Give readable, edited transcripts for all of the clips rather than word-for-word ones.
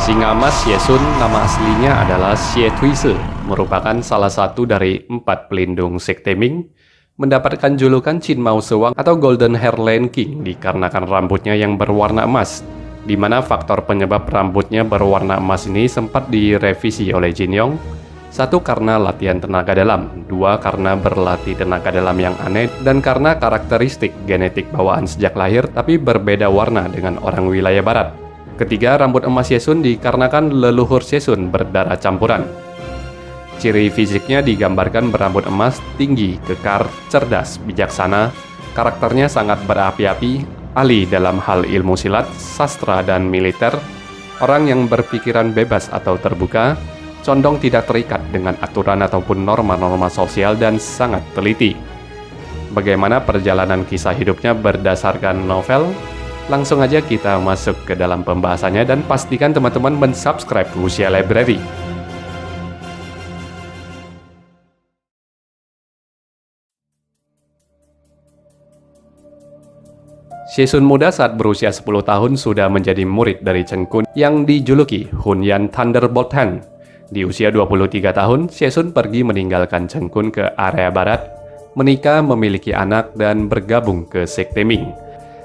Singa emas Yesun nama aslinya adalah Xie Tuise, merupakan salah satu dari 4 pelindung sekte Ming, mendapatkan julukan Qin Mao Sewang atau Golden Hair Land King dikarenakan rambutnya yang berwarna emas, di mana faktor penyebab rambutnya berwarna emas ini sempat direvisi oleh Jin Yong. 1 karena latihan tenaga dalam, 2 karena berlatih tenaga dalam yang aneh, dan karena karakteristik genetik bawaan sejak lahir tapi berbeda warna dengan orang wilayah barat. Ketiga, rambut emas Yesun dikarenakan leluhur Yesun berdarah campuran. Ciri fisiknya digambarkan berambut emas, tinggi, kekar, cerdas, bijaksana, karakternya sangat berapi-api, ahli dalam hal ilmu silat, sastra, dan militer, orang yang berpikiran bebas atau terbuka, condong tidak terikat dengan aturan ataupun norma-norma sosial dan sangat teliti. Bagaimana perjalanan kisah hidupnya berdasarkan novel? Langsung aja kita masuk ke dalam pembahasannya dan pastikan teman-teman mensubscribe Wuxia Library. Yesun muda saat berusia 10 tahun sudah menjadi murid dari Chen Kun yang dijuluki Hunyan Thunderbolt Hand. Di usia 23 tahun, Yesun pergi meninggalkan Chen Kun ke area barat, menikah, memiliki anak, dan bergabung ke sekte Ming.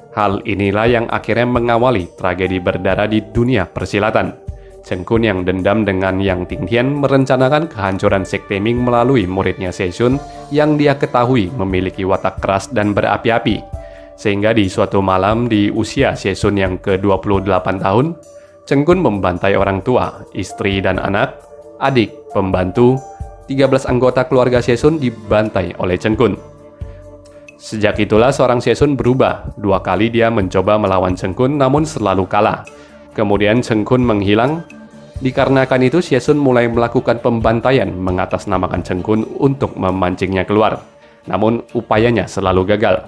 Hal inilah yang akhirnya mengawali tragedi berdarah di dunia persilatan. Chen Kun yang dendam dengan Yang Tingtian merencanakan kehancuran sekte Ming melalui muridnya Yesun yang dia ketahui memiliki watak keras dan berapi-api. Sehingga di suatu malam di usia Yesun yang ke-28 tahun, Chen Kun membantai orang tua, istri dan anak, adik, pembantu, 13 anggota keluarga Yesun dibantai oleh Chen Kun. Sejak itulah seorang Yesun berubah. 2 kali dia mencoba melawan Chen Kun namun selalu kalah. Kemudian Chen Kun menghilang. Dikarenakan itu Yesun mulai melakukan pembantaian mengatasnamakan Chen Kun untuk memancingnya keluar. Namun upayanya selalu gagal.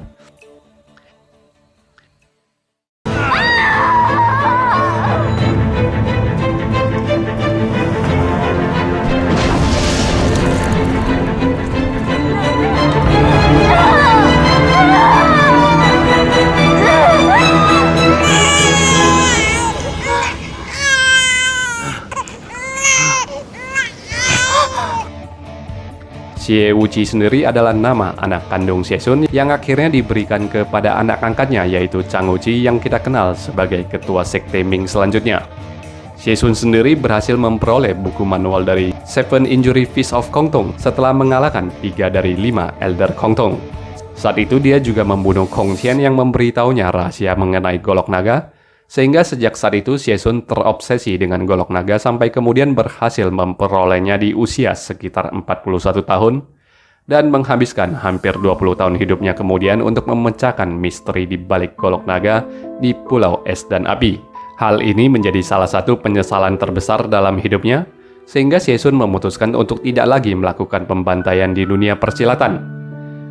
Xie Wuji sendiri adalah nama anak kandung Yesun yang akhirnya diberikan kepada anak angkatnya, yaitu Chang Wuji yang kita kenal sebagai ketua sekte Ming selanjutnya. Yesun sendiri berhasil memperoleh buku manual dari Seven Injury Feast of Kongtong setelah mengalahkan 3 dari 5 Elder Kongtong. Saat itu dia juga membunuh Kong Tian yang memberitahunya rahasia mengenai golok naga, sehingga sejak saat itu Yesun terobsesi dengan golok naga sampai kemudian berhasil memperolehnya di usia sekitar 41 tahun dan menghabiskan hampir 20 tahun hidupnya kemudian untuk memecahkan misteri di balik golok naga di Pulau Es dan Api. Hal ini menjadi salah satu penyesalan terbesar dalam hidupnya, sehingga Yesun memutuskan untuk tidak lagi melakukan pembantaian di dunia persilatan.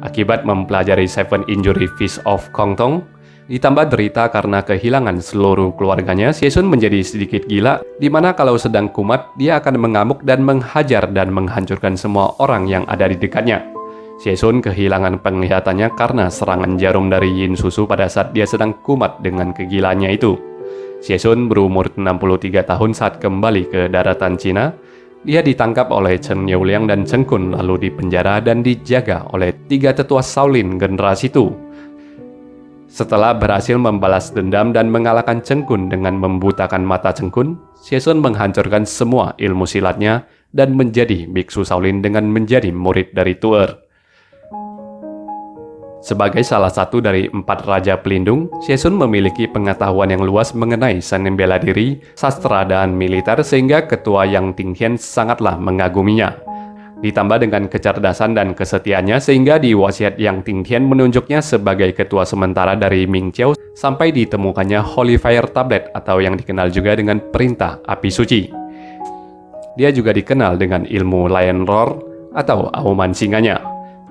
Akibat mempelajari Seven Injury Feast of Kongtong, ditambah derita karena kehilangan seluruh keluarganya, Yesun menjadi sedikit gila, di mana kalau sedang kumat, dia akan mengamuk dan menghajar dan menghancurkan semua orang yang ada di dekatnya. Yesun kehilangan penglihatannya karena serangan jarum dari Yin Susu pada saat dia sedang kumat dengan kegilaannya itu. Yesun berumur 63 tahun saat kembali ke daratan Cina. Dia ditangkap oleh Chen Youliang dan Chen Kun lalu dipenjara dan dijaga oleh 3 tetua Shaolin generasi itu. Setelah berhasil membalas dendam dan mengalahkan Chen Kun dengan membutakan mata Chen Kun, Yesun menghancurkan semua ilmu silatnya dan menjadi biksu Shaolin dengan menjadi murid dari Tuer. Sebagai salah satu dari 4 raja pelindung, Yesun memiliki pengetahuan yang luas mengenai seni bela diri, sastra, dan militer sehingga ketua Yang Tingtian sangatlah mengaguminya. Ditambah dengan kecerdasan dan kesetiaannya sehingga di wasiat Yang Tingtian menunjuknya sebagai ketua sementara dari Ming Qiao sampai ditemukannya Holy Fire Tablet atau yang dikenal juga dengan perintah api suci. Dia juga dikenal dengan ilmu Lion Roar atau auman singanya.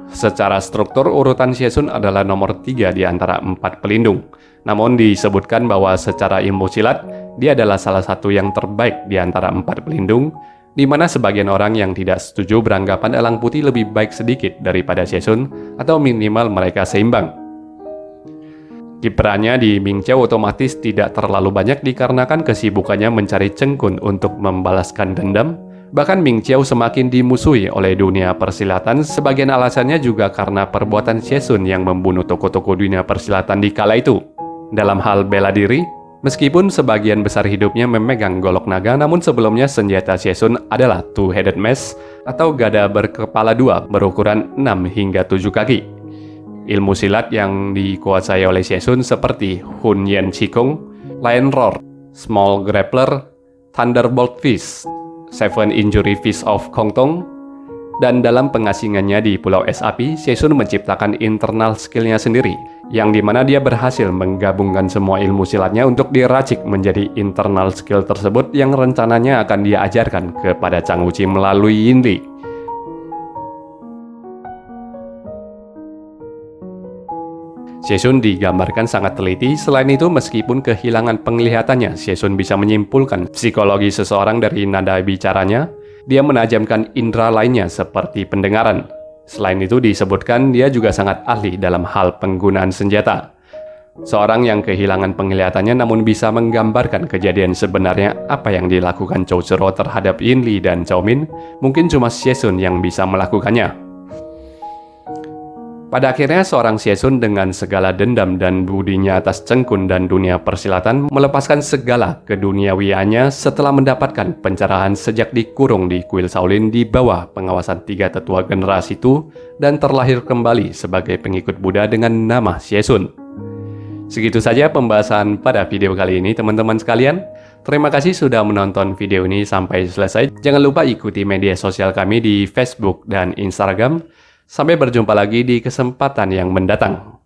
Secara struktur urutan Yesun adalah nomor 3 di antara 4 pelindung. Namun disebutkan bahwa secara ilmu silat, dia adalah salah satu yang terbaik di antara 4 pelindung, di mana sebagian orang yang tidak setuju beranggapan elang putih lebih baik sedikit daripada Yesun atau minimal mereka seimbang. Kiprahnya di Ming Qiao otomatis tidak terlalu banyak dikarenakan kesibukannya mencari Cheng Kun untuk membalaskan dendam. Bahkan Ming Qiao semakin dimusuhi oleh dunia persilatan, sebagian alasannya juga karena perbuatan Xie Sun yang membunuh tokoh-tokoh dunia persilatan di kala itu. Dalam hal bela diri, meskipun sebagian besar hidupnya memegang golok naga, namun sebelumnya senjata Xie Sun adalah two-headed mace atau gada berkepala dua berukuran 6 hingga 7 kaki. Ilmu silat yang dikuasai oleh Xie Sun seperti Hun Yen Qigong, Lion Roar, Small Grappler, Thunderbolt Fist, Seven Injury Fist of Kong Tong, dan dalam pengasingannya di Pulau Es Api, Xie Sun menciptakan internal skillnya sendiri, yang dimana dia berhasil menggabungkan semua ilmu silatnya untuk diracik menjadi internal skill tersebut yang rencananya akan dia ajarkan kepada Chang Wuqi melalui Yin Li. Xie Sun digambarkan sangat teliti. Selain itu, meskipun kehilangan penglihatannya, Xie Sun bisa menyimpulkan psikologi seseorang dari nada bicaranya. Dia menajamkan indera lainnya seperti pendengaran. Selain itu disebutkan dia juga sangat ahli dalam hal penggunaan senjata. Seorang yang kehilangan penglihatannya namun bisa menggambarkan kejadian sebenarnya apa yang dilakukan Zhou Zero terhadap Yin Li dan Zhao Min, mungkin cuma Xie Sun yang bisa melakukannya. Pada akhirnya seorang Xie Sun dengan segala dendam dan budinya atas Cheng Kun dan dunia persilatan melepaskan segala keduniawiannya setelah mendapatkan pencerahan sejak dikurung di kuil Shaolin di bawah pengawasan 3 tetua generasi itu dan terlahir kembali sebagai pengikut Buddha dengan nama Xie Sun. Segitu saja pembahasan pada video kali ini teman-teman sekalian. Terima kasih sudah menonton video ini sampai selesai. Jangan lupa ikuti media sosial kami di Facebook dan Instagram. Sampai berjumpa lagi di kesempatan yang mendatang.